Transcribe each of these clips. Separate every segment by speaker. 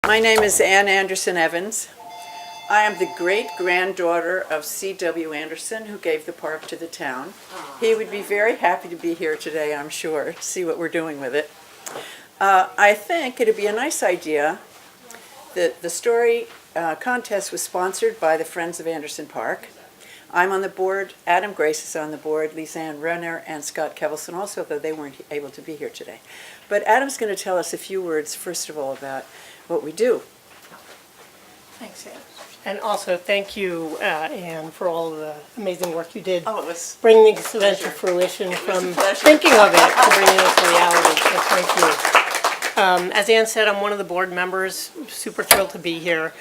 Speaker 1: My name is Ann Anderson Evans. I am the great-granddaughter of C.W. Anderson, who gave the park to the town. He would be very happy to be here today, I'm sure, to see what we're doing with it. I think it'd be a nice idea that the story contest was sponsored by the Friends of Anderson Park. I'm on the board, Adam Grace is on the board, Lisanne Renner and Scott Kevelson also, though they weren't able to be here today. But Adam's going to tell us a few words, first of all, about what we do.
Speaker 2: Thanks, Ann. And also, thank you, Ann, for all of the amazing work you did.
Speaker 1: Oh, it was
Speaker 2: bringing this event to fruition, from thinking of it to bringing it to reality. So thank you. As Ann said, I'm one of the board members. Super thrilled to be here.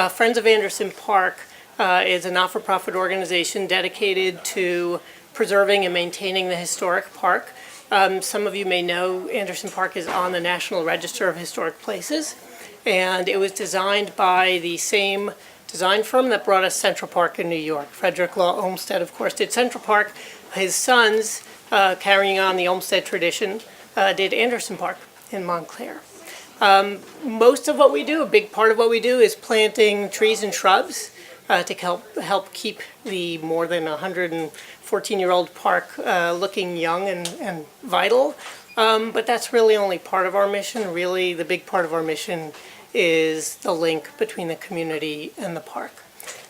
Speaker 2: Friends of Anderson Park is a not-for-profit organization dedicated to preserving and maintaining the historic park. Some of you may know Anderson Park is on the National Register of Historic Places. And it was designed by the same design firm that brought us Central Park in New York. Frederick Law Olmsted, of course, did Central Park. His sons, carrying on the Olmsted tradition, did Anderson Park in Montclair. Most of what we do, a big part of what we do, is planting trees and shrubs to help keep the more than 114-year-old park looking young and vital. But that's really only part of our mission. Really, the big part of our mission is the link between the community and the park.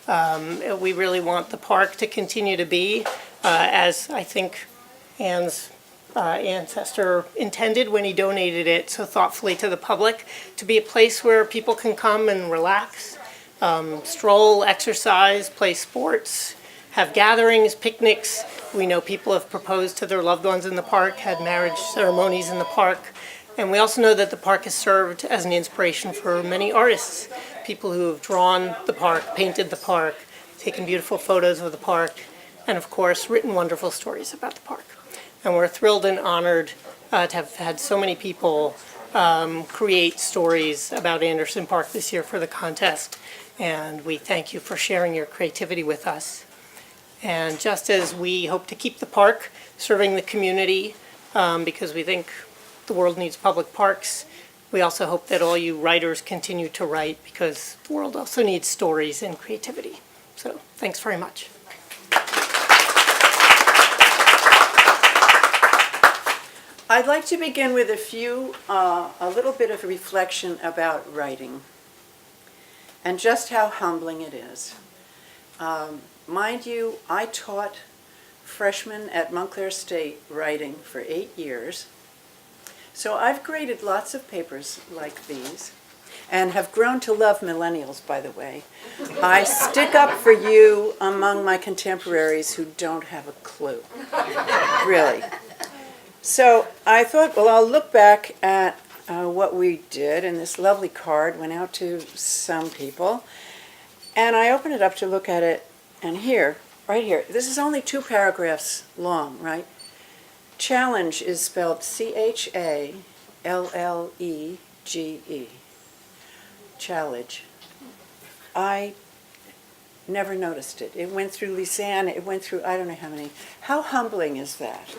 Speaker 2: We really want the park to continue to be, as I think Ann's ancestor intended when he donated it so thoughtfully to the public, to be a place where people can come and relax, stroll, exercise, play sports, have gatherings, picnics. We know people have proposed to their loved ones in the park, had marriage ceremonies in the park. And we also know that the park has served as an inspiration for many artists, people who have drawn the park, painted the park, taken beautiful photos of the park, and of course, written wonderful stories about the park. And we're thrilled and honored to have had so many people create stories about Anderson Park this year for the contest. And we thank you for sharing your creativity with us. And just as we hope to keep the park serving the community, because we think the world needs public parks, we also hope that all you writers continue to write, because the world also needs stories and creativity. So thanks very much.
Speaker 1: I'd like to begin with a little bit of reflection about writing and just how humbling it is. Mind you, I taught freshmen at Montclair State writing for 8 years. So I've graded lots of papers like these and have grown to love millennials, by the way. I stick up for you among my contemporaries who don't have a clue, really. So I thought, well, I'll look back at what we did, and this lovely card went out to some people. And I opened it up to look at it, and here, right here, this is only 2 paragraphs long, right? Challenge is spelled C-H-A-L-L-E-G-E. Challenge. I never noticed it. It went through Lisanne, it went through I don't know how many. How humbling is that?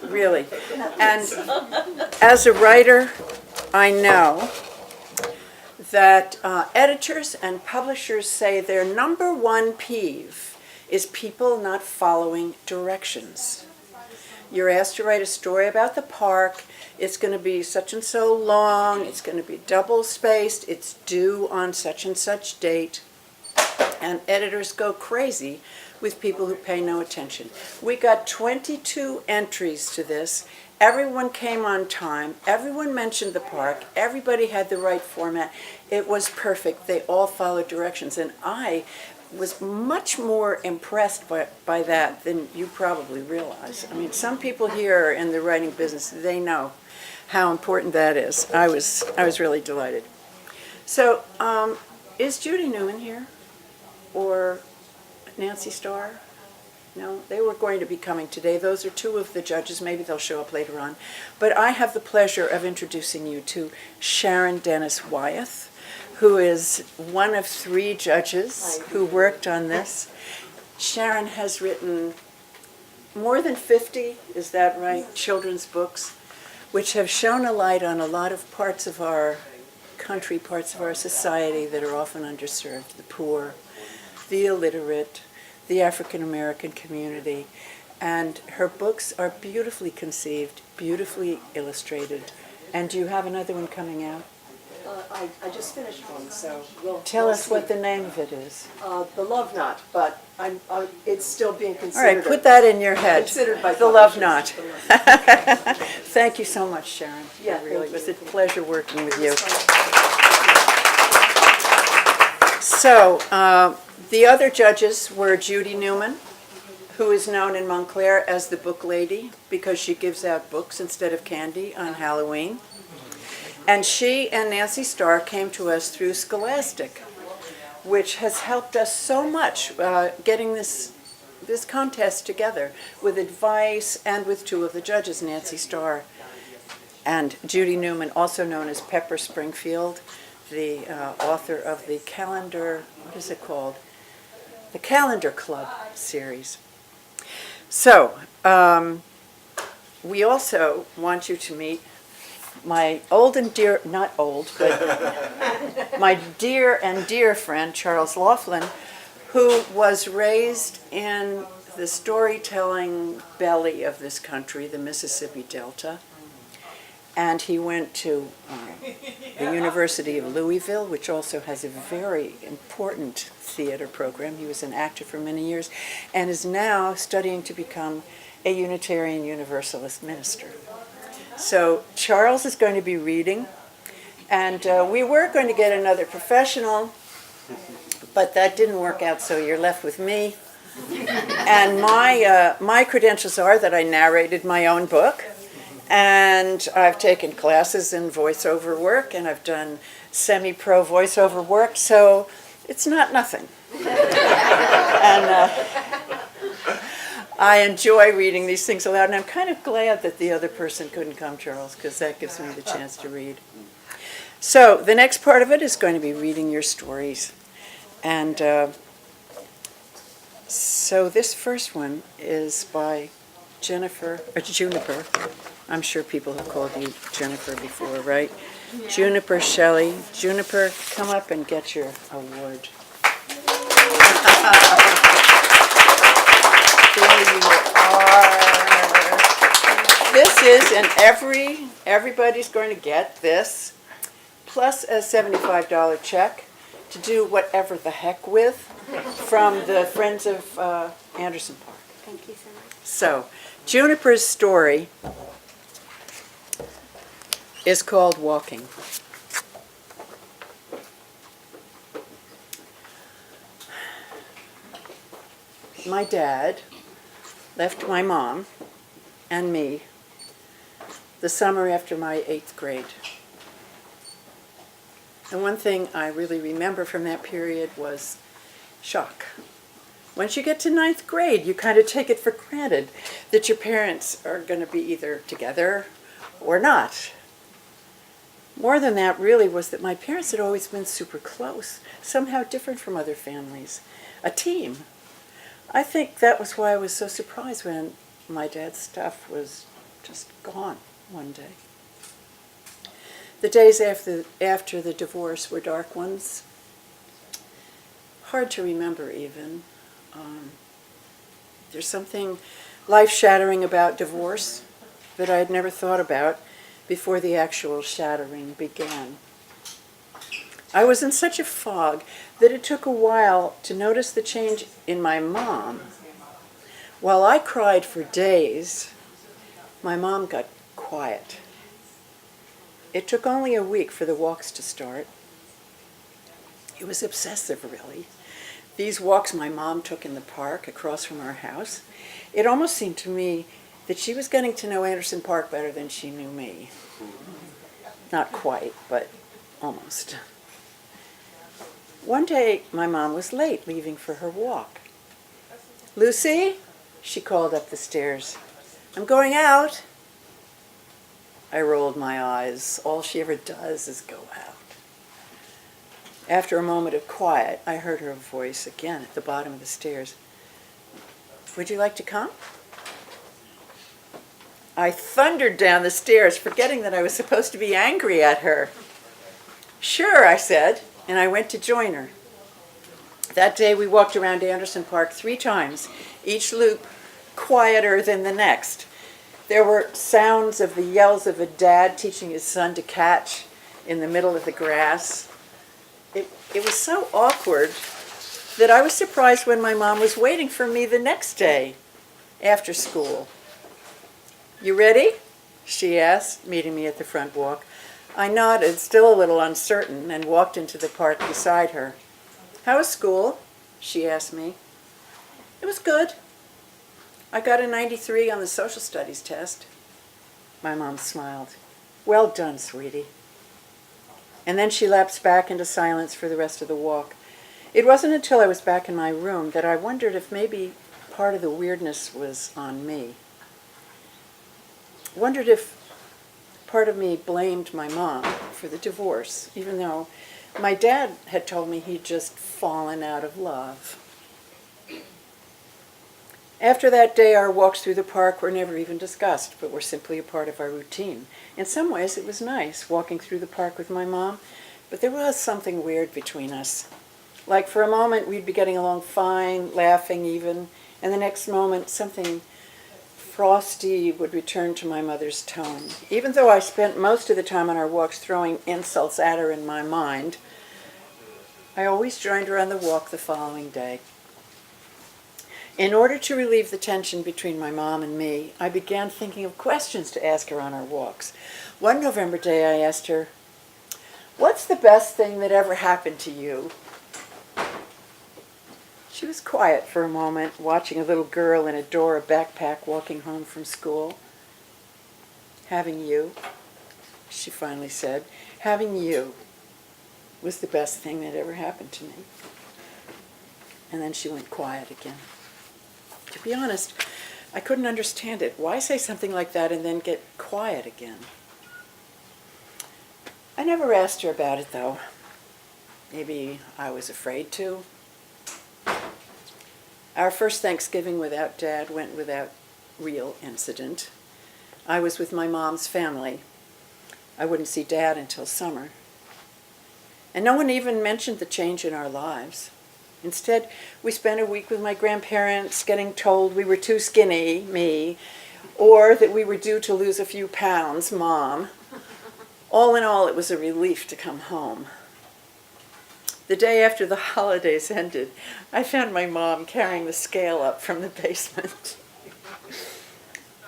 Speaker 1: Really. And as a writer, I know that editors and publishers say their number one peeve is people not following directions. You're asked to write a story about the park. It's going to be such and so long. It's going to be double spaced. It's due on such and such date. And editors go crazy with people who pay no attention. We got 22 entries to this. Everyone came on time. Everyone mentioned the park. Everybody had the right format. It was perfect. They all followed directions. And I was much more impressed by that than you probably realize. I mean, some people here in the writing business, they know how important that is. I was really delighted. So, is Judy Newman here? Or Nancy Starr? No, they were going to be coming today. Those are 2 of the judges. Maybe they'll show up later on. But I have the pleasure of introducing you to Sharon Dennis Wyeth, who is one of 3 judges who worked on this. Sharon has written more than 50, is that right, children's books, which have shone a light on a lot of parts of our country, parts of our society that are often underserved, the poor, the illiterate, the African American community. And her books are beautifully conceived, beautifully illustrated. And do you have another one coming out?
Speaker 3: I just finished one, so we'll
Speaker 1: Tell us
Speaker 3: see.
Speaker 1: what the name of it is.
Speaker 3: The Love Knot, but it's still being
Speaker 1: All
Speaker 3: considered.
Speaker 1: right, put that in your head.
Speaker 3: Considered by
Speaker 1: The Love
Speaker 3: publishers.
Speaker 1: Knot. Thank you so much, Sharon.
Speaker 3: Yeah,
Speaker 1: It really
Speaker 3: thank
Speaker 1: was
Speaker 3: you.
Speaker 1: a pleasure working with you. So, the other judges were Judy Newman, who is known in Montclair as the Book Lady because she gives out books instead of candy on Halloween. And she and Nancy Starr came to us through Scholastic, which has helped us so much getting this contest together with advice and with two of the judges, Nancy Starr and Judy Newman, also known as Pepper Springfield, the author of the Calendar, what is it called? The Calendar Club series. So, we also want you to meet my old and dear, not old, but my dear and dear friend, Charles Laughlin, who was raised in the storytelling belly of this country, the Mississippi Delta. And he went to the University of Louisville, which also has a very important theater program. He was an actor for many years and is now studying to become a Unitarian Universalist minister. So Charles is going to be reading, and we were going to get another professional, but that didn't work out, so you're left with me. And my credentials are that I narrated my own book, and I've taken classes in voiceover work, and I've done semi-pro voiceover work, so it's not nothing. And I enjoy reading these things aloud, and I'm kind of glad that the other person couldn't come, Charles, because that gives me the chance to read. So the next part of it is going to be reading your stories. And so this first one is by Juniper. I'm sure people have called you Juniper before, right? Juniper Shelley. Juniper, come up and get your award. There you are. This is, and everybody's going to get this, plus a $75 check to do whatever the heck with from the Friends of Anderson Park.
Speaker 4: Thank you so much.
Speaker 1: So, Juniper's story is called Walking. My dad left my mom and me the summer after my 8th grade. And one thing I really remember from that period was shock. Once you get to 9th grade, you kind of take it for granted that your parents are going to be either together or not. More than that really was that my parents had always been super close, somehow different from other families, a team. I think that was why I was so surprised when my dad's stuff was just gone one day. The days after the divorce were dark ones. Hard to remember even. There's something life-shattering about divorce that I had never thought about before the actual shattering began. I was in such a fog that it took a while to notice the change in my mom. While I cried for days, my mom got quiet. It took only a week for the walks to start. It was obsessive, really. These walks my mom took in the park across from our house, it almost seemed to me that she was getting to know Anderson Park better than she knew me. Not quite, but almost. One day, my mom was late, leaving for her walk. "Lucy," she called up the stairs, "I'm going out." I rolled my eyes. All she ever does is go out. After a moment of quiet, I heard her voice again at the bottom of the stairs. Would you like to come? I thundered down the stairs, forgetting that I was supposed to be angry at her. Sure, I said, and I went to join her. That day we walked around Anderson Park 3 times, each loop quieter than the next. There were sounds of the yells of a dad teaching his son to catch in the middle of the grass. It was so awkward that I was surprised when my mom was waiting for me the next day after school. You ready? She asked, meeting me at the front walk. I nodded, still a little uncertain, and walked into the park beside her. How was school? She asked me. It was good. I got a 93 on the social studies test. My mom smiled. Well done, sweetie. And then she lapsed back into silence for the rest of the walk. It wasn't until I was back in my room that I wondered if maybe part of the weirdness was on me. Wondered if part of me blamed my mom for the divorce, even though my dad had told me he'd just fallen out of love. After that day, our walks through the park were never even discussed, but were simply a part of our routine. In some ways, it was nice walking through the park with my mom, but there was something weird between us. Like for a moment, we'd be getting along fine, laughing even, and the next moment, something frosty would return to my mother's tone. Even though I spent most of the time on our walks throwing insults at her in my mind, I always joined her on the walk the following day. In order to relieve the tension between my mom and me, I began thinking of questions to ask her on our walks. One November day, I asked her, "What's the best thing that ever happened to you?" She was quiet for a moment, watching a little girl in a Dora backpack walking home from school. "Having you," she finally said, "having you was the best thing that ever happened to me." And then she went quiet again. To be honest, I couldn't understand it. Why say something like that and then get quiet again? I never asked her about it, though. Maybe I was afraid to. Our first Thanksgiving without Dad went without real incident. I was with my mom's family. I wouldn't see Dad until summer. And no one even mentioned the change in our lives. Instead, we spent a week with my grandparents getting told we were too skinny, me, or that we were due to lose a few pounds, Mom. All in all, it was a relief to come home. The day after the holidays ended, I found my mom carrying the scale up from the basement.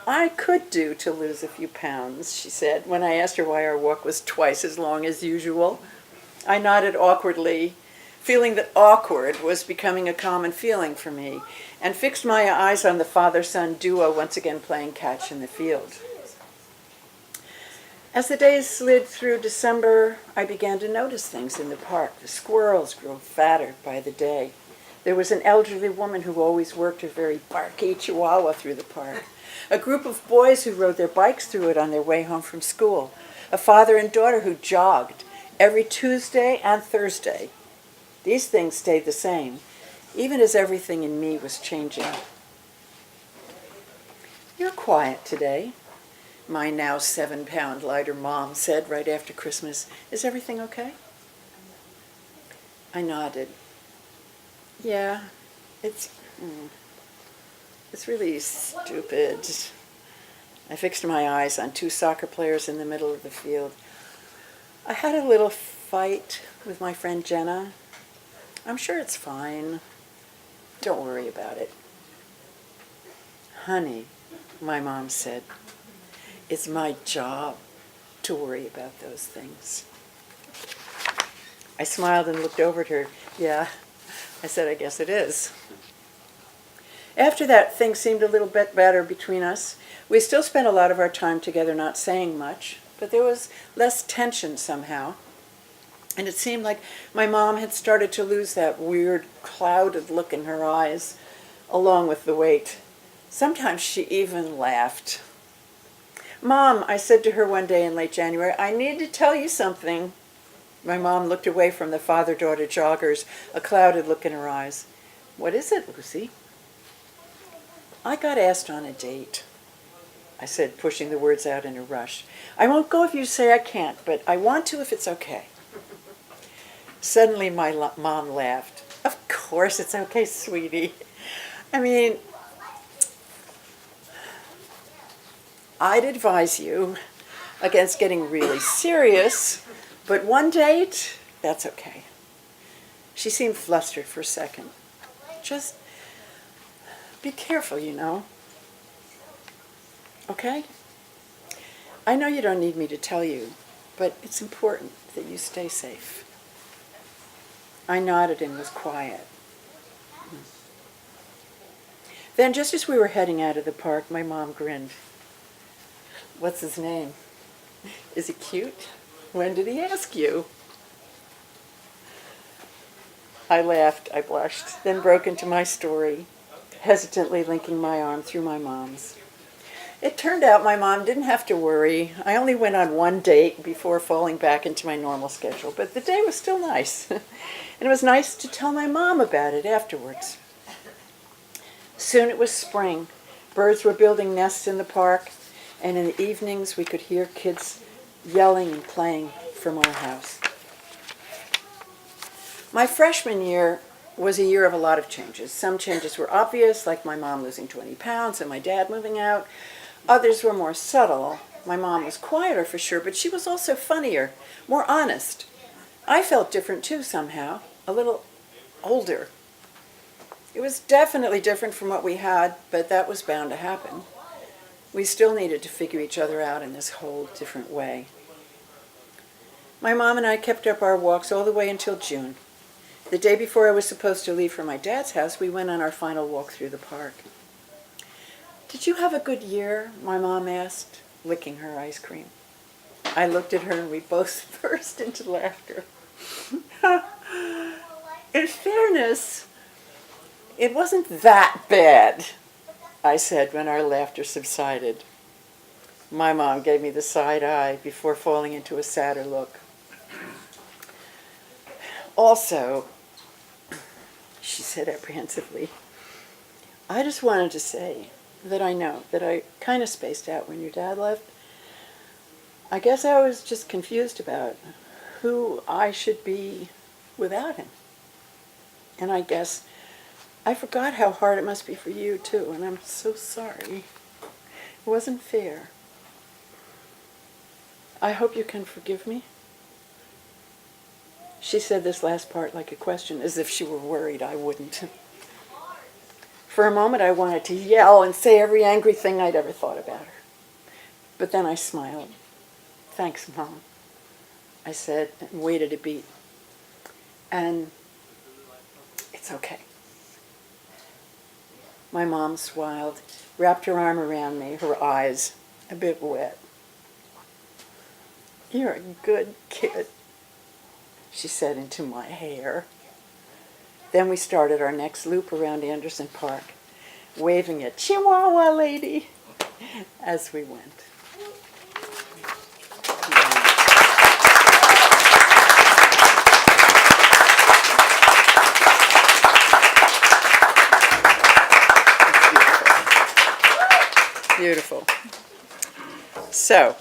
Speaker 1: "I could do to lose a few pounds," she said, when I asked her why our walk was twice as long as usual. I nodded awkwardly, feeling that awkward was becoming a common feeling for me, and fixed my eyes on the father-son duo once again playing catch in the field. As the days slid through December, I began to notice things in the park. The squirrels grew fatter by the day. There was an elderly woman who always worked her very barky chihuahua through the park. A group of boys who rode their bikes through it on their way home from school. A father and daughter who jogged every Tuesday and Thursday. These things stayed the same, even as everything in me was changing. "You're quiet today," my now 7-pound lighter mom said right after Christmas. "Is everything okay?" I nodded. "Yeah, it's really stupid." I fixed my eyes on 2 soccer players in the middle of the field. "I had a little fight with my friend Jenna. I'm sure it's fine. Don't worry about it." "Honey," my mom said, "it's my job to worry about those things." I smiled and looked over at her. "Yeah," I said, "I guess it is." After that, things seemed a little bit better between us. We still spent a lot of our time together not saying much, but there was less tension somehow. And it seemed like my mom had started to lose that weird, clouded look in her eyes, along with the weight. Sometimes she even laughed. "Mom," I said to her one day in late January, "I need to tell you something." My mom looked away from the father-daughter joggers, a clouded look in her eyes. "What is it, Lucy?" I got asked on a date. I said, pushing the words out in a rush. I won't go if you say I can't, but I want to if it's okay. Suddenly my mom laughed. Of course it's okay, sweetie. I mean, I'd advise you against getting really serious, but one date, that's okay. She seemed flustered for a second. Just be careful, you know. Okay? I know you don't need me to tell you, but it's important that you stay safe. I nodded and was quiet. Then, just as we were heading out of the park, my mom grinned. What's his name? Is he cute? When did he ask you? I laughed, I blushed, then broke into my story, hesitantly linking my arm through my mom's. It turned out my mom didn't have to worry. I only went on one date before falling back into my normal schedule, but the day was still nice. And it was nice to tell my mom about it afterwards. Soon it was spring. Birds were building nests in the park, and in the evenings we could hear kids yelling and playing from our house. My freshman year was a year of a lot of changes. Some changes were obvious, like my mom losing 20 pounds and my dad moving out. Others were more subtle. My mom was quieter for sure, but she was also funnier, more honest. I felt different too somehow, a little older. It was definitely different from what we had, but that was bound to happen. We still needed to figure each other out in this whole different way. My mom and I kept up our walks all the way until June. The day before I was supposed to leave for my dad's house, we went on our final walk through the park. Did you have a good year? My mom asked, licking her ice cream. I looked at her and we both burst into laughter. In fairness, it wasn't that bad, I said when our laughter subsided. My mom gave me the side eye before falling into a sadder look. Also, she said apprehensively, I just wanted to say that I know that I kind of spaced out when your dad left. I guess I was just confused about who I should be without him. And I guess I forgot how hard it must be for you, too, and I'm so sorry. It wasn't fair. I hope you can forgive me. She said this last part like a question, as if she were worried I wouldn't. For a moment I wanted to yell and say every angry thing I'd ever thought about her. But then I smiled. Thanks, Mom, I said, and waited a beat. And it's okay. My mom smiled, wrapped her arm around me, her eyes a bit wet. You're a good kid, she said into my hair. Then we started our next loop around Anderson Park, waving at Chihuahua Lady as we went. Beautiful. So,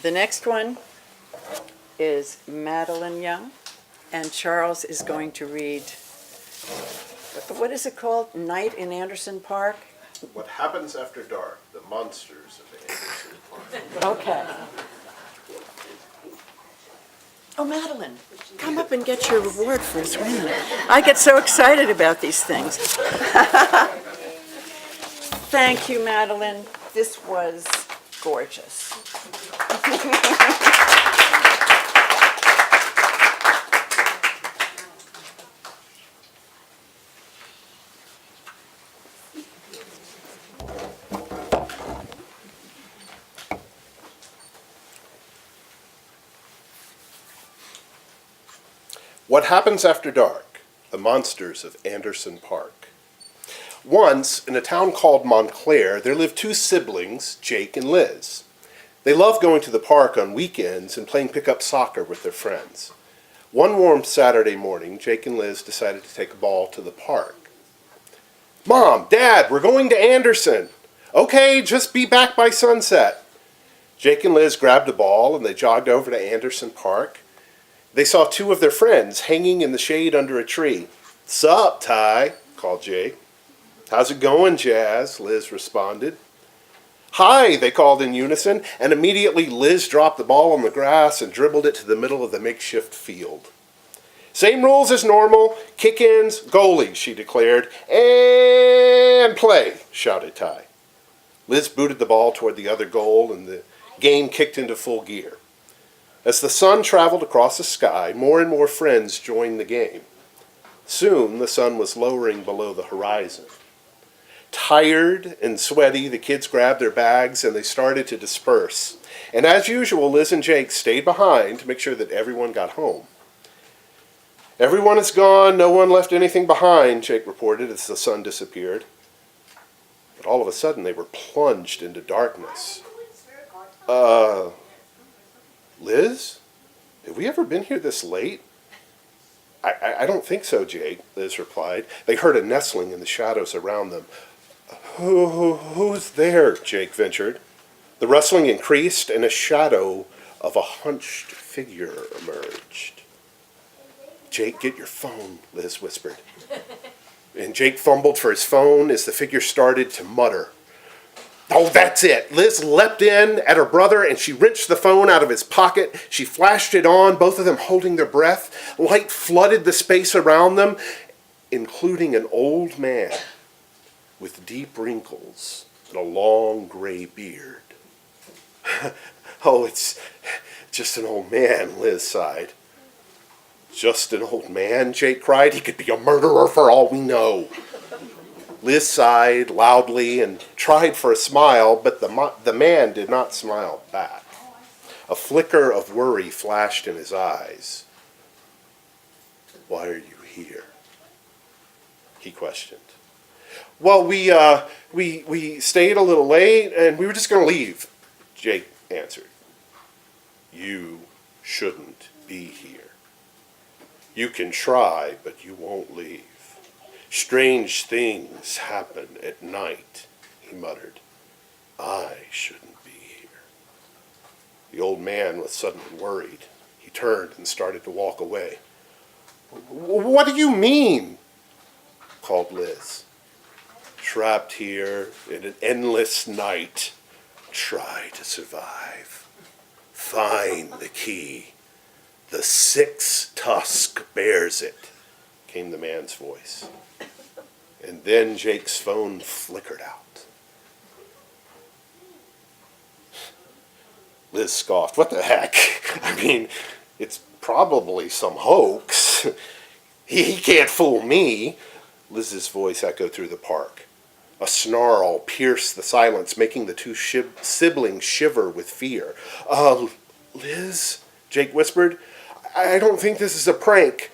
Speaker 1: the next one is Madeline Young, and Charles is going to read, what is it called? Night in Anderson Park?
Speaker 4: What Happens After Dark, The Monsters of Anderson Park.
Speaker 1: Okay. Oh, Madeline, come up and get your reward first. Wait a minute. I get so excited about these things. Thank you, Madeline. This was gorgeous.
Speaker 4: What Happens After Dark, The Monsters of Anderson Park. Once, in a town called Montclair, there lived two siblings, Jake and Liz. They loved going to the park on weekends and playing pickup soccer with their friends. One warm Saturday morning, Jake and Liz decided to take a ball to the park. Mom, Dad, we're going to Anderson. Okay, just be back by sunset. Jake and Liz grabbed a ball and they jogged over to Anderson Park. They saw two of their friends hanging in the shade under a tree. "Sup, Ty?" called Jake. "How's it going, Jazz?" Liz responded. "Hi," they called in unison, and immediately Liz dropped the ball on the grass and dribbled it to the middle of the makeshift field. "Same rules as normal, kick-ins, goalies," she declared. "And play," shouted Ty. Liz booted the ball toward the other goal, and the game kicked into full gear. As the sun traveled across the sky, more and more friends joined the game. Soon the sun was lowering below the horizon. Tired and sweaty, the kids grabbed their bags and they started to disperse. And as usual, Liz and Jake stayed behind to make sure that everyone got home. "Everyone is gone, no one left anything behind," Jake reported as the sun disappeared. But all of a sudden they were plunged into darkness. Liz? Have we ever been here this late?" I don't think so, Jake," Liz replied. They heard a nestling in the shadows around them. Who's there?" Jake ventured. The rustling increased and a shadow of a hunched figure emerged. "Jake, get your phone," Liz whispered. And Jake fumbled for his phone as the figure started to mutter. "Oh, that's it." Liz leapt in at her brother and she wrenched the phone out of his pocket. She flashed it on, both of them holding their breath. Light flooded the space around them, including an old man with deep wrinkles and a long gray beard. "Oh, it's just an old man," Liz sighed. "Just an old man?" Jake cried. "He could be a murderer for all we know." Liz sighed loudly and tried for a smile, but the man did not smile back. A flicker of worry flashed in his eyes. "Why are you here?" he questioned. "Well, we stayed a little late and we were just going to leave," Jake answered. "You shouldn't be here. You can try, but you won't leave. Strange things happen at night," he muttered. "I shouldn't be here." The old man was suddenly worried. He turned and started to walk away. "What do you mean?" called Liz. "Trapped here in an endless night. Try to survive. Find the key. The 6 tusk bears it," came the man's voice. And then Jake's phone flickered out. Liz scoffed. "What the heck? I mean, it's probably some hoax. He can't fool me." Liz's voice echoed through the park. A snarl pierced the silence, making the two siblings shiver with fear. Liz," Jake whispered, "I don't think this is a prank."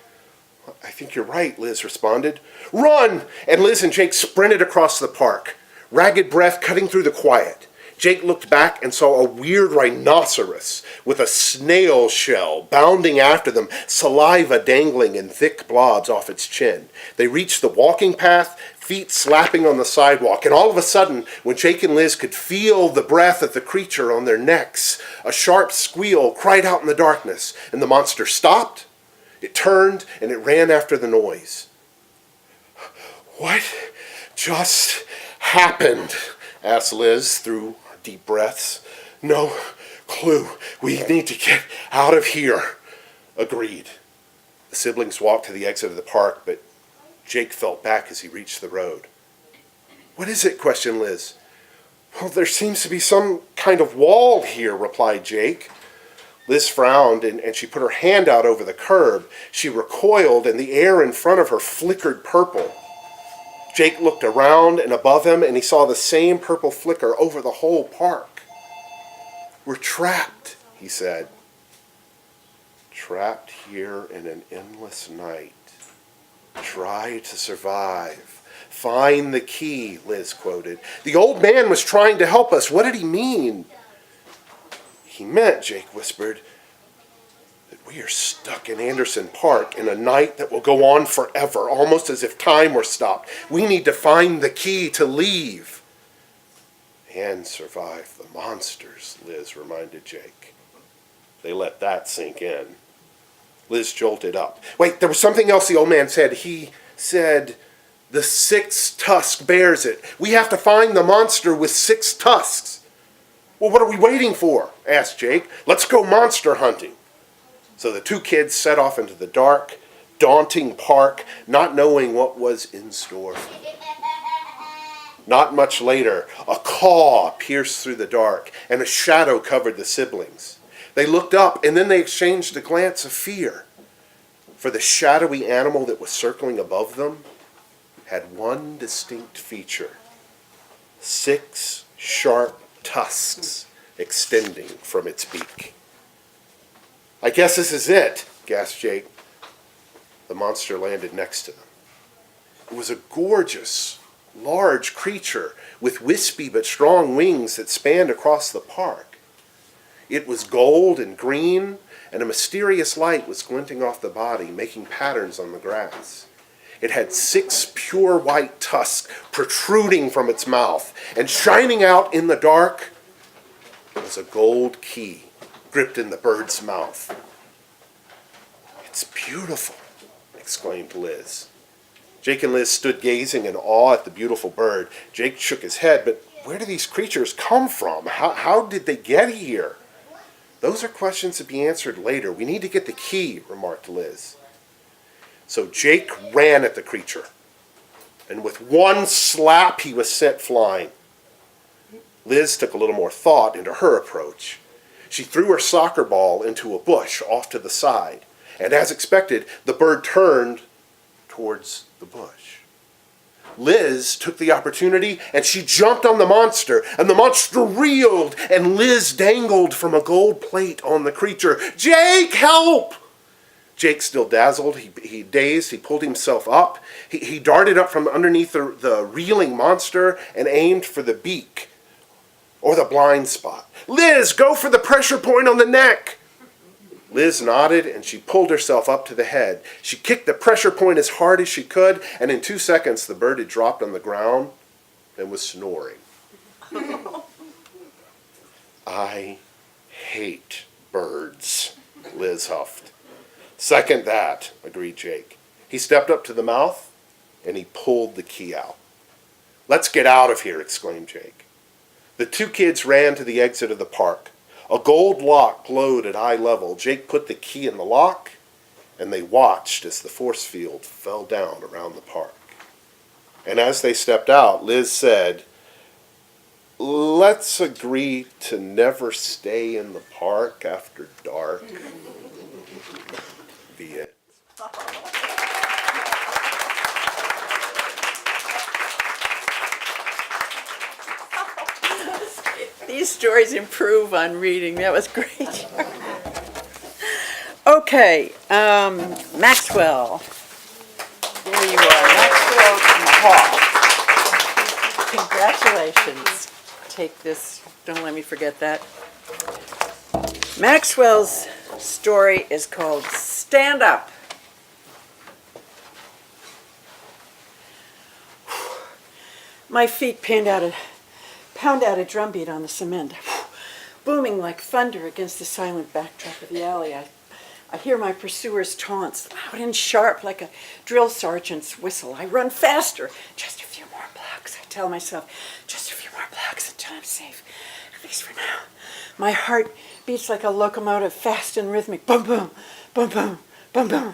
Speaker 4: "I think you're right," Liz responded. "Run!" And Liz and Jake sprinted across the park, ragged breath cutting through the quiet. Jake looked back and saw a weird rhinoceros with a snail shell bounding after them, saliva dangling in thick blobs off its chin. They reached the walking path, feet slapping on the sidewalk, and all of a sudden, when Jake and Liz could feel the breath of the creature on their necks, a sharp squeal cried out in the darkness, and the monster stopped. It turned and it ran after the noise. "What just happened?" asked Liz through deep breaths. "No clue. We need to get out of here." Agreed. The siblings walked to the exit of the park, but Jake felt back as he reached the road. "What is it?" questioned Liz. "Well, there seems to be some kind of wall here," replied Jake. Liz frowned and she put her hand out over the curb. She recoiled and the air in front of her flickered purple. Jake looked around and above him and he saw the same purple flicker over the whole park. "We're trapped," he said. "Trapped here in an endless night. Try to survive. Find the key," Liz quoted. "The old man was trying to help us. What did he mean?" "He meant," Jake whispered, that we are stuck in Anderson Park in a night that will go on forever, almost as if time were stopped. We need to find the key to leave and survive the monsters, Liz reminded Jake. They let that sink in. Liz jolted up. Wait, there was something else the old man said. He said, the 6 tusk bears it. We have to find the monster with 6 tusks. Well, what are we waiting for? Asked Jake. Let's go monster hunting. So the 2 kids set off into the dark, daunting park, not knowing what was in store for them. Not much later, a caw pierced through the dark, and a shadow covered the siblings. They looked up, and then they exchanged a glance of fear. For the shadowy animal that was circling above them had one distinct feature: 6 sharp tusks extending from its beak. I guess this is it, gasped Jake. The monster landed next to them. It was a gorgeous, large creature with wispy but strong wings that spanned across the park. It was gold and green, and a mysterious light was glinting off the body, making patterns on the grass. It had 6 pure white tusks protruding from its mouth, and shining out in the dark was a gold key gripped in the bird's mouth. It's beautiful, exclaimed Liz. Jake and Liz stood gazing in awe at the beautiful bird. Jake shook his head, but where do these creatures come from? How did they get here? Those are questions to be answered later. We need to get the key, remarked Liz. So Jake ran at the creature, and with one slap he was sent flying. Liz took a little more thought into her approach. She threw her soccer ball into a bush off to the side, and as expected, the bird turned towards the bush. Liz took the opportunity and she jumped on the monster, and the monster reeled, and Liz dangled from a gold plate on the creature. Jake, help! Jake, still dazzled, he dazed, he pulled himself up. He darted up from underneath the reeling monster and aimed for the beak, or the blind spot. Liz, go for the pressure point on the neck! Liz nodded, and she pulled herself up to the head. She kicked the pressure point as hard as she could, and in 2 seconds the bird had dropped on the ground and was snoring. I hate birds, Liz huffed. Second that, agreed Jake. He stepped up to the mouth, and he pulled the key out. Let's get out of here, exclaimed Jake. The 2 kids ran to the exit of the park. A gold lock glowed at eye level. Jake put the key in the lock, and they watched as the force field fell down around the park. And as they stepped out, Liz said, let's agree to never stay in the park after dark. Be it.
Speaker 1: These stories improve on reading. That was great. Okay, Maxwell. There you are, Maxwell from the Hall. Congratulations. Take this, don't let me forget that. Maxwell's story is called Stand Up. My feet pound out a drumbeat on the cement, booming like thunder against the silent backdrop of the alley. I hear my pursuer's taunts, loud and sharp like a drill sergeant's whistle. I run faster. Just a few more blocks, I tell myself. Just a few more blocks until I'm safe, at least for now. My heart beats like a locomotive, fast and rhythmic. Boom, boom, boom, boom, boom, boom.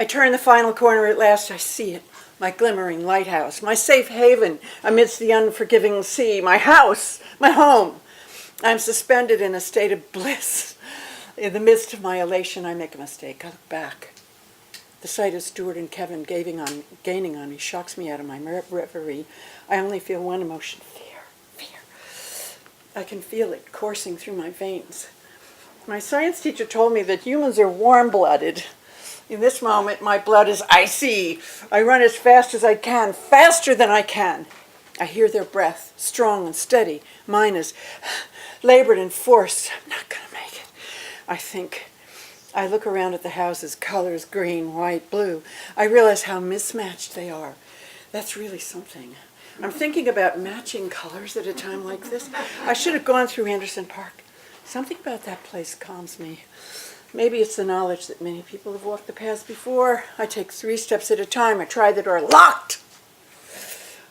Speaker 1: I turn the final corner at last. I see it. My glimmering lighthouse, my safe haven amidst the unforgiving sea, my house, my home. I'm suspended in a state of bliss. In the midst of my elation, I make a mistake. I look back. The sight of Stuart and Kevin gaining on me shocks me out of my reverie. I only feel one emotion, fear. I can feel it coursing through my veins. My science teacher told me that humans are warm-blooded. In this moment, my blood is icy. I run as fast as I can, faster than I can. I hear their breath, strong and steady. Mine is labored and forced. I'm not going to make it. I think I look around at the houses, colors, green, white, blue. I realize how mismatched they are. That's really something. I'm thinking about matching colors at a time like this. I should have gone through Anderson Park. Something about that place calms me. Maybe it's the knowledge that many people have walked the paths before. I take 3 steps at a time. I try the door, locked!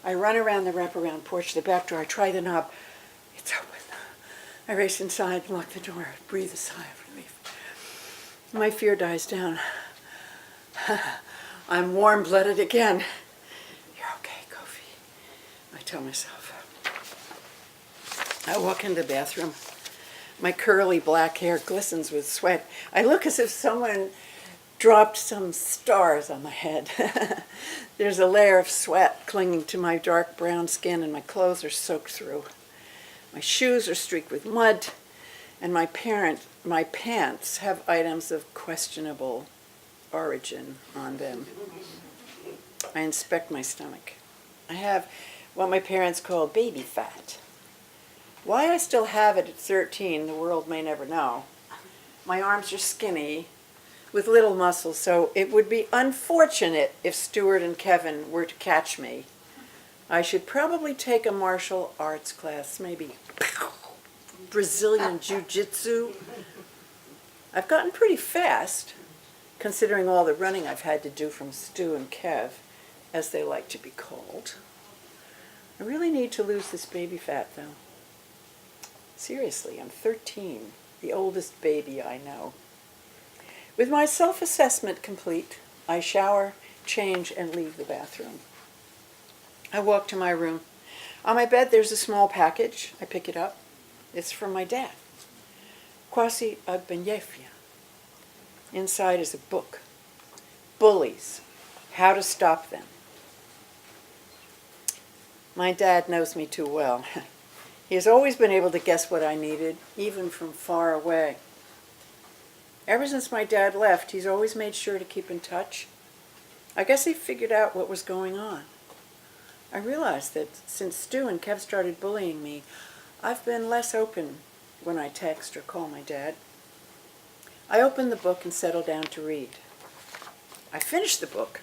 Speaker 1: I run around the wraparound porch, the back door. I try the knob. It's open. I race inside and lock the door. I breathe a sigh of relief. My fear dies down. I'm warm-blooded again. You're okay, Kofi, I tell myself. I walk into the bathroom. My curly black hair glistens with sweat. I look as if someone dropped some stars on my head. There's a layer of sweat clinging to my dark brown skin, and my clothes are soaked through. My shoes are streaked with mud, and my pants have items of questionable origin on them. I inspect my stomach. I have what my parents call baby fat. Why I still have it at 13, the world may never know. My arms are skinny, with little muscle, so it would be unfortunate if Stuart and Kevin were to catch me. I should probably take a martial arts class, maybe Brazilian Jiu-Jitsu. I've gotten pretty fast, considering all the running I've had to do from Stu and Kev, as they like to be called. I really need to lose this baby fat, though. Seriously, I'm 13, the oldest baby I know. With my self-assessment complete, I shower, change, and leave the bathroom. I walk to my room. On my bed, there's a small package. I pick it up. It's from my dad. Kwasi Agbenyefia. Inside is a book. Bullies. How to Stop Them. My dad knows me too well. He has always been able to guess what I needed, even from far away. Ever since my dad left, he's always made sure to keep in touch. I guess he figured out what was going on. I realized that since Stu and Kev started bullying me, I've been less open when I text or call my dad. I opened the book and settled down to read. I finished the book.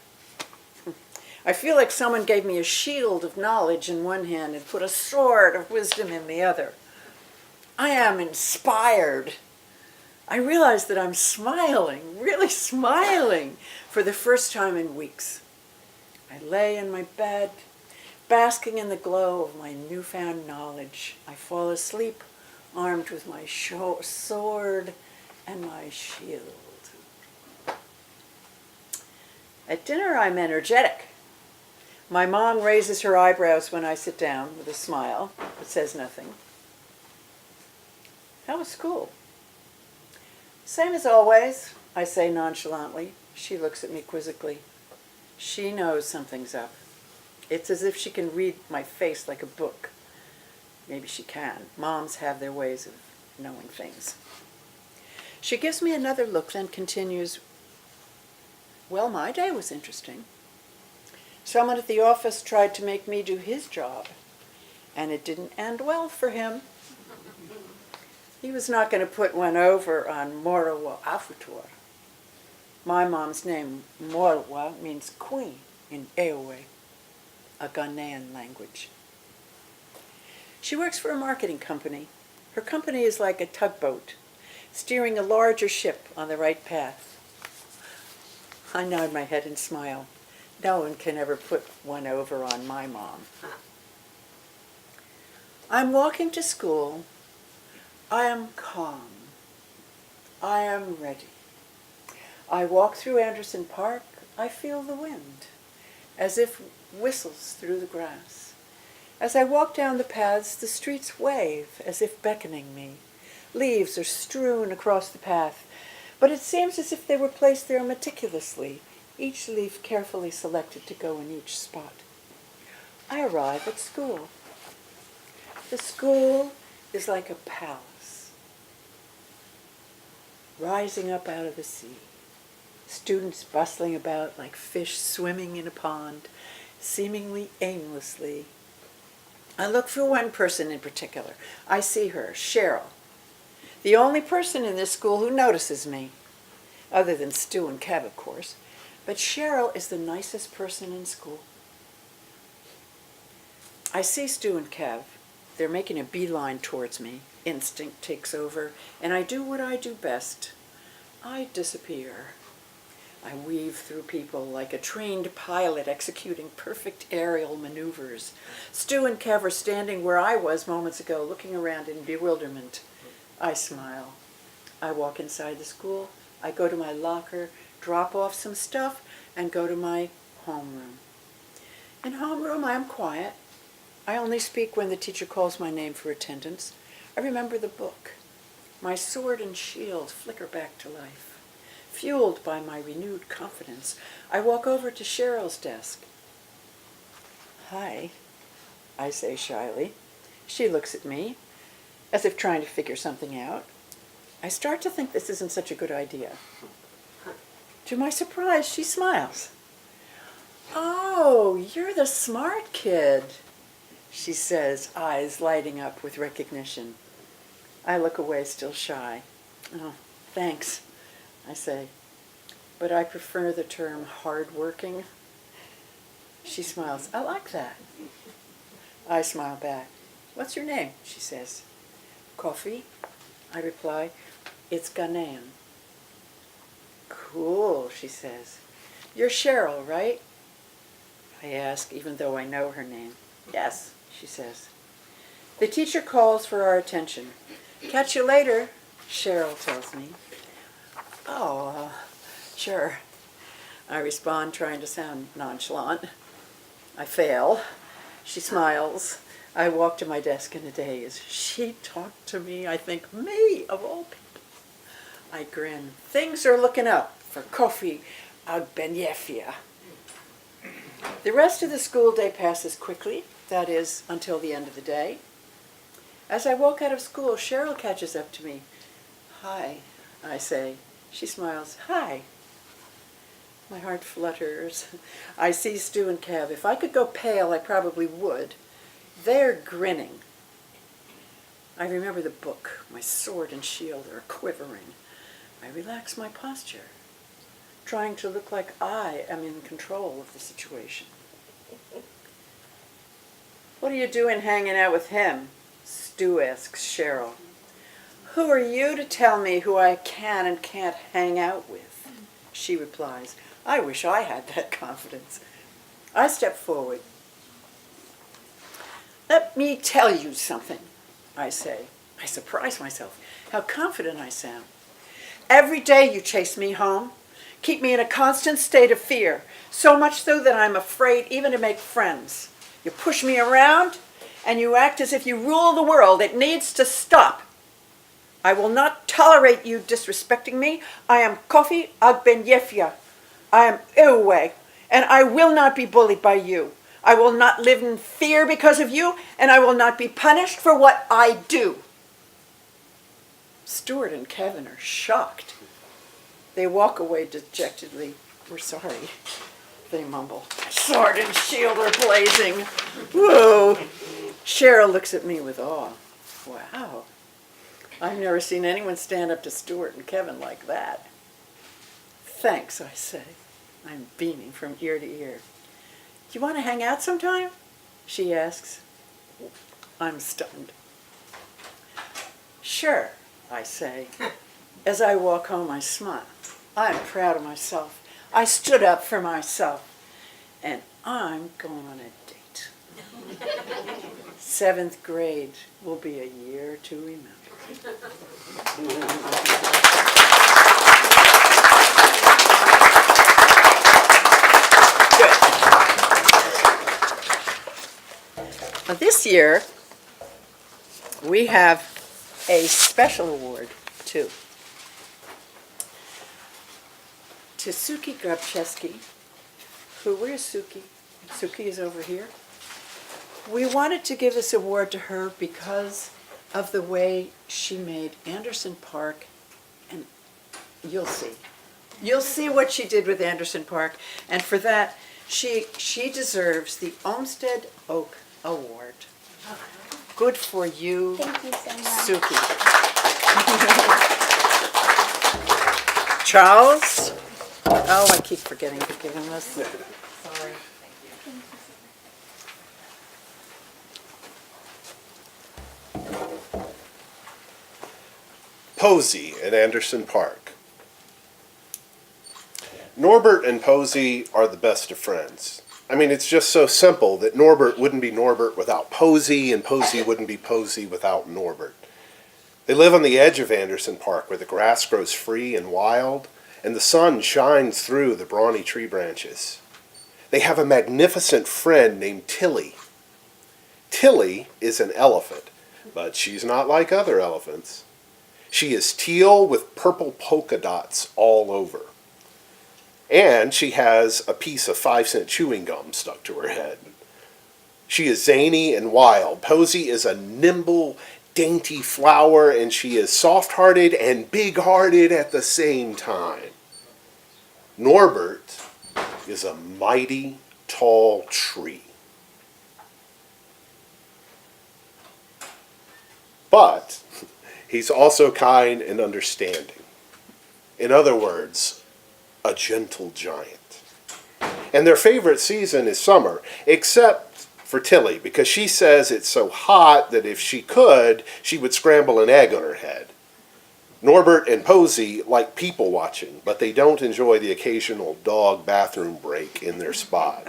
Speaker 1: I feel like someone gave me a shield of knowledge in one hand and put a sword of wisdom in the other. I am inspired. I realize that I'm smiling, really smiling, for the first time in weeks. I lay in my bed, basking in the glow of my newfound knowledge. I fall asleep, armed with my sword and my shield. At dinner, I'm energetic. My mom raises her eyebrows when I sit down with a smile, but says nothing. How was school? Same as always, I say nonchalantly. She looks at me quizzically. She knows something's up. It's as if she can read my face like a book. Maybe she can. Moms have their ways of knowing things. She gives me another look, then continues, well, my day was interesting. Someone at the office tried to make me do his job, and it didn't end well for him. He was not going to put one over on Morowa Afutua. My mom's name, Morowa, means queen in Ewe, a Ghanaian language. She works for a marketing company. Her company is like a tugboat, steering a larger ship on the right path. I nod my head and smile. No one can ever put one over on my mom. I'm walking to school. I am calm. I am ready. I walk through Anderson Park. I feel the wind, as if whistles through the grass. As I walk down the paths, the streets wave, as if beckoning me. Leaves are strewn across the path, but it seems as if they were placed there meticulously, each leaf carefully selected to go in each spot. I arrive at school. The school is like a palace, rising up out of the sea. Students bustling about like fish swimming in a pond, seemingly aimlessly. I look for one person in particular. I see her, Cheryl, the only person in this school who notices me. other than Stu and Kev, of course. But Cheryl is the nicest person in school. I see Stu and Kev. They're making a beeline towards me. Instinct takes over, and I do what I do best. I disappear. I weave through people like a trained pilot executing perfect aerial maneuvers. Stu and Kev are standing where I was moments ago, looking around in bewilderment. I smile. I walk inside the school. I go to my locker, drop off some stuff, and go to my homeroom. In homeroom, I am quiet. I only speak when the teacher calls my name for attendance. I remember the book. My sword and shield flicker back to life. Fueled by my renewed confidence, I walk over to Cheryl's desk. "Hi," I say shyly. She looks at me, as if trying to figure something out. I start to think this isn't such a good idea. To my surprise, she smiles. "Oh, you're the smart kid," she says, eyes lighting up with recognition. I look away, still shy. "Oh, thanks," I say, "but I prefer the term hardworking." She smiles. "I like that." I smile back. "What's your name?" she says. "Coffee," I reply. "It's Ghanaian." "Cool," she says. "You're Cheryl, right?" I ask, even though I know her name. "Yes," she says. The teacher calls for our attention. "Catch you later," Cheryl tells me. "Oh, sure," I respond, trying to sound nonchalant. I fail. She smiles. I walk to my desk in a daze. She talked to me, I think, me, of all people. I grin. Things are looking up for Kofi Agbenyefia. The rest of the school day passes quickly, that is, until the end of the day. As I walk out of school, Cheryl catches up to me. "Hi," I say. She smiles. "Hi." My heart flutters. I see Stu and Kev. If I could go pale, I probably would. They're grinning. I remember the book. My sword and shield are quivering. I relax my posture, trying to look like I am in control of the situation. "What are you doing hanging out with him?" Stu asks Cheryl. "Who are you to tell me who I can and can't hang out with?" She replies. I wish I had that confidence. I step forward. "Let me tell you something," I say. I surprise myself how confident I sound. "Every day you chase me home, keep me in a constant state of fear, so much so that I'm afraid even to make friends. You push me around, and you act as if you rule the world. It needs to stop. I will not tolerate you disrespecting me. I am Kofi Agbenyefia. I am Ewe, and I will not be bullied by you. I will not live in fear because of you, and I will not be punished for what I do." Stuart and Kevin are shocked. They walk away dejectedly. "We're sorry," they mumble. "Sword and shield are blazing. Whoa." Cheryl looks at me with awe. "Wow. I've never seen anyone stand up to Stuart and Kevin like that." "Thanks," I say. I'm beaming from ear to ear. "Do you want to hang out sometime?" she asks. I'm stunned. "Sure," I say. As I walk home, I smile. I'm proud of myself. I stood up for myself. And I'm going on a date. 7th grade will be a year to remember. Good. This year, we have a special award, too. To Suki Grabczewski, where's Suki? Suki is over here. We wanted to give this award to her because of the way she made Anderson Park, and you'll see. You'll see what she did with Anderson Park, and for that, she deserves the Olmsted Oak Award. Good for you,
Speaker 5: Thank you so much.
Speaker 1: Suki. Charles? Oh, I keep forgetting to give him this. Sorry.
Speaker 4: Posey at Anderson Park. Norbert and Posey are the best of friends. I mean, it's just so simple that Norbert wouldn't be Norbert without Posey, and Posey wouldn't be Posey without Norbert. They live on the edge of Anderson Park where the grass grows free and wild, and the sun shines through the brawny tree branches. They have a magnificent friend named Tilly. Tilly is an elephant, but she's not like other elephants. She is teal with purple polka dots all over. And she has a piece of 5-cent chewing gum stuck to her head. She is zany and wild. Posey is a nimble, dainty flower, and she is soft-hearted and big-hearted at the same time. Norbert is a mighty, tall tree. But he's also kind and understanding. In other words, a gentle giant. And their favorite season is summer, except for Tilly, because she says it's so hot that if she could, she would scramble an egg on her head. Norbert and Posey like people watching, but they don't enjoy the occasional dog bathroom break in their spot.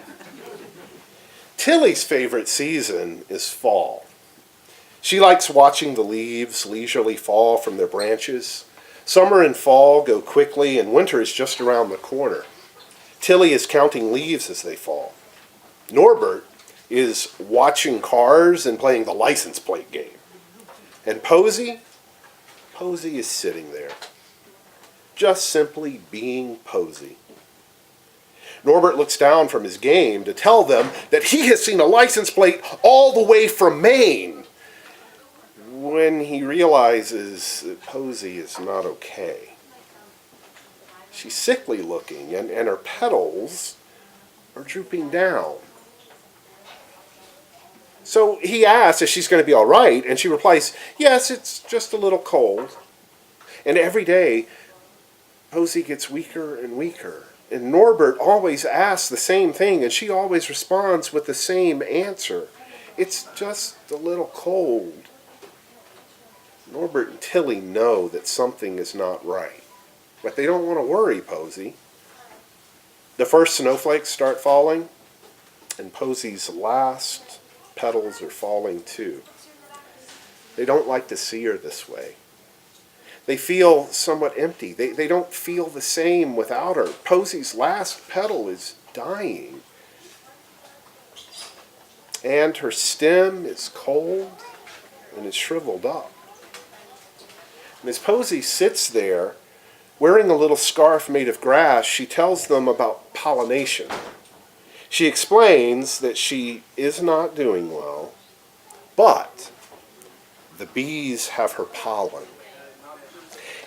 Speaker 4: Tilly's favorite season is fall. She likes watching the leaves leisurely fall from their branches. Summer and fall go quickly, and winter is just around the corner. Tilly is counting leaves as they fall. Norbert is watching cars and playing the license plate game. And Posey is sitting there, just simply being Posey. Norbert looks down from his game to tell them that he has seen a license plate all the way from Maine, when he realizes that Posey is not okay. She's sickly looking, and her petals are drooping down. So he asks if she's going to be all right, and she replies, yes, it's just a little cold. And every day, Posey gets weaker and weaker. And Norbert always asks the same thing, and she always responds with the same answer. It's just a little cold. Norbert and Tilly know that something is not right, but they don't want to worry Posey. The first snowflakes start falling, and Posey's last petals are falling too. They don't like to see her this way. They feel somewhat empty. They don't feel the same without her. Posey's last petal is dying. And her stem is cold and is shriveled up. And as Posey sits there, wearing a little scarf made of grass, she tells them about pollination. She explains that she is not doing well, but the bees have her pollen.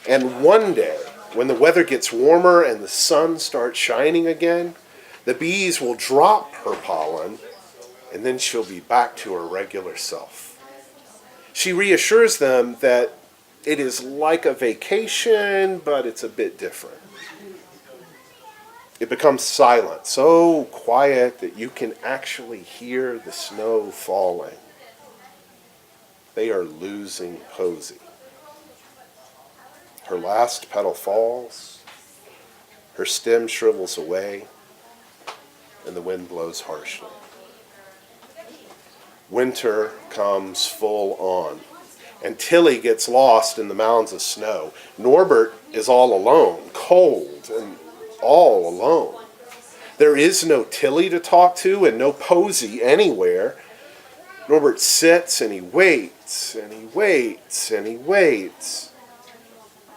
Speaker 4: And one day, when the weather gets warmer and the sun starts shining again, the bees will drop her pollen, and then she'll be back to her regular self. She reassures them that it is like a vacation, but it's a bit different. It becomes silent, so quiet that you can actually hear the snow falling. They are losing Posey. Her last petal falls, her stem shrivels away, and the wind blows harshly. Winter comes full on, and Tilly gets lost in the mounds of snow. Norbert is all alone, cold and all alone. There is no Tilly to talk to and no Posey anywhere. Norbert sits and he waits and he waits and he waits.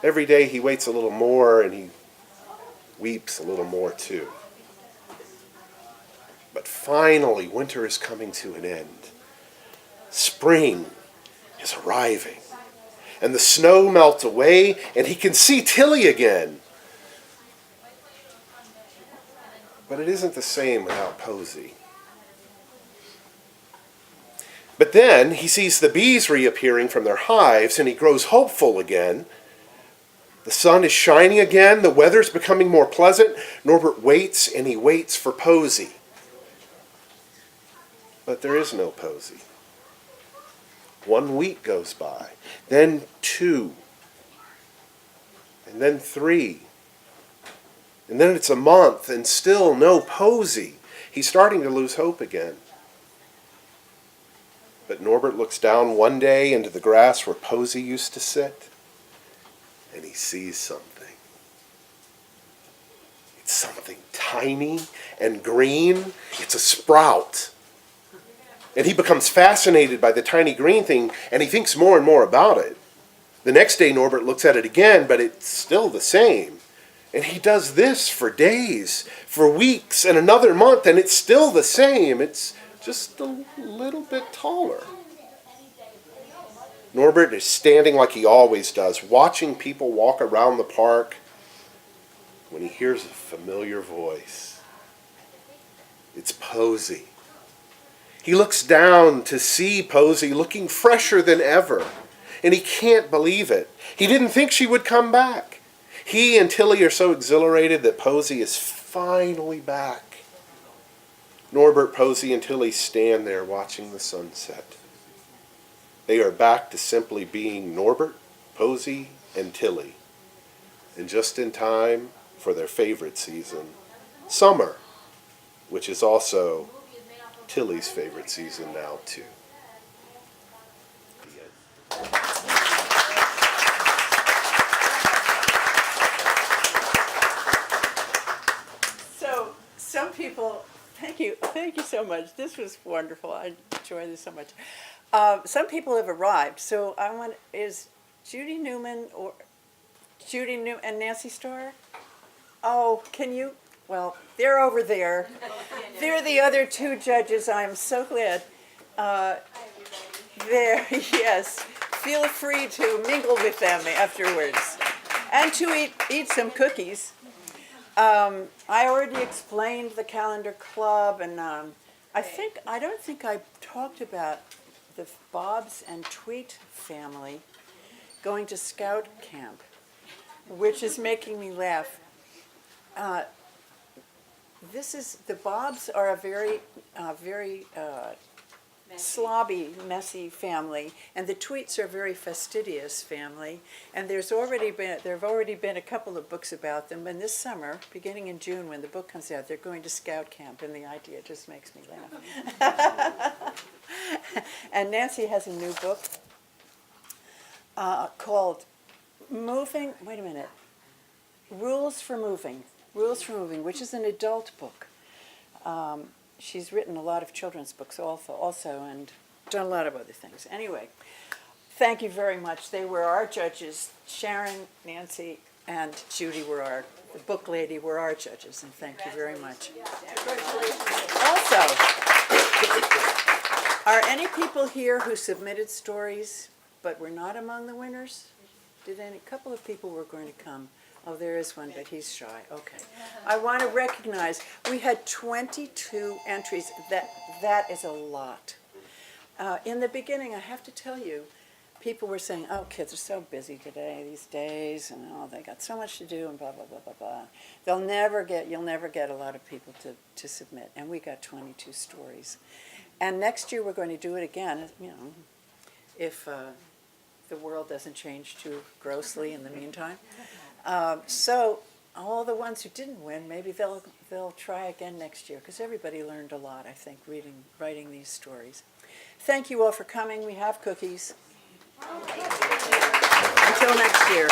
Speaker 4: Every day he waits a little more and he weeps a little more too. But finally, winter is coming to an end. Spring is arriving. And the snow melts away and he can see Tilly again. But it isn't the same without Posey. But then he sees the bees reappearing from their hives and he grows hopeful again. The sun is shining again. The weather's becoming more pleasant. Norbert waits and he waits for Posy. But there is no Posy. 1 week goes by, then 2, and then 3. And then it's a month and still no Posy. He's starting to lose hope again. But Norbert looks down one day into the grass where Posy used to sit, and he sees something. It's something tiny and green. It's a sprout. And he becomes fascinated by the tiny green thing, and he thinks more and more about it. The next day Norbert looks at it again, but it's still the same. And he does this for days, for weeks, and another month, and it's still the same. It's just a little bit taller. Norbert is standing like he always does, watching people walk around the park, when he hears a familiar voice. It's Posy. He looks down to see Posy looking fresher than ever, and he can't believe it. He didn't think she would come back. He and Tilly are so exhilarated that Posy is finally back. Norbert, Posy, and Tilly stand there watching the sunset. They are back to simply being Norbert, Posy, and Tilly, and just in time for their favorite season, summer, which is also Tilly's favorite season now, too. The end.
Speaker 1: So, some people, thank you so much. This was wonderful. I enjoyed this so much. Some people have arrived. So is Judy Newman and Nancy Starr? Oh, can you? Well, they're over there. They're the other two judges. I'm so glad. There, yes. Feel free to mingle with them afterwards, and to eat some cookies. I already explained the calendar club, and I don't think I talked about the Bobs and Tweet family going to scout camp, which is making me laugh. The Bobs are a very slobby, messy family, and the Tweets are a very fastidious family. And there have already been a couple of books about them. And this summer, beginning in June, when the book comes out, they're going to scout camp, and the idea just makes me laugh. And Nancy has a new book called Rules for Moving, which is an adult book. She's written a lot of children's books also, and done a lot of other things. Anyway, thank you very much. They were our judges. Sharon, Nancy, and Judy the book lady were our judges, and thank you very much. Also, are any people here who submitted stories but were not among the winners? A couple of people were going to come. Oh, there is one, but he's shy. Okay. I want to recognize, we had 22 entries. That is a lot. In the beginning, I have to tell you, people were saying, oh, kids are so busy today, these days, and they got so much to do, and blah, blah, blah, blah, blah. You'll never get a lot of people to submit. And we got 22 stories. And next year, we're going to do it again, if the world doesn't change too grossly in the meantime. So all the ones who didn't win, maybe they'll try again next year, because everybody learned a lot, I think, writing these stories. Thank you all for coming. We have cookies. Until next year.